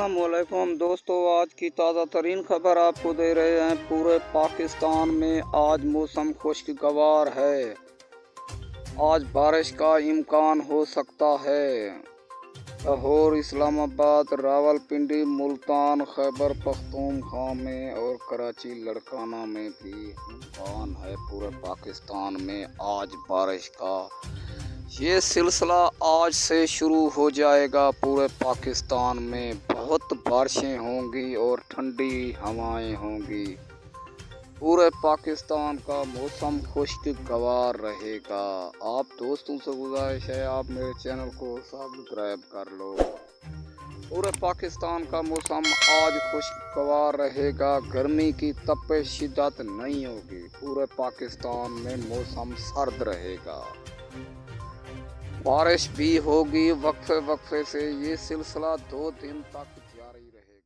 अस्सलामुअलैकुम दोस्तों, आज की ताज़ा तरीन खबर आपको दे रहे हैं। पूरे पाकिस्तान में आज मौसम खुशगवार है। आज बारिश का इम्कान हो सकता है। लाहौर, इस्लामाबाद, रावलपिंडी, मुल्तान, खैबर पख्तूनख्वा में और कराची लड़काना में भी इम्कान है। पूरे पाकिस्तान में आज बारिश का ये सिलसिला आज से शुरू हो जाएगा। पूरे पाकिस्तान में बहुत बारिशें होंगी और ठंडी हवाएं होंगी। पूरे पाकिस्तान का मौसम खुशगवार रहेगा। आप दोस्तों से गुजारिश है, आप मेरे चैनल को सब्सक्राइब कर लो। पूरे पाकिस्तान का मौसम आज खुशगवार रहेगा। गर्मी की तपिश शिद्दत नहीं होगी। पूरे पाकिस्तान में मौसम सर्द रहेगा। बारिश भी होगी वक्फे वक्फे से। ये सिलसिला 2 दिन तक जारी रहेगा।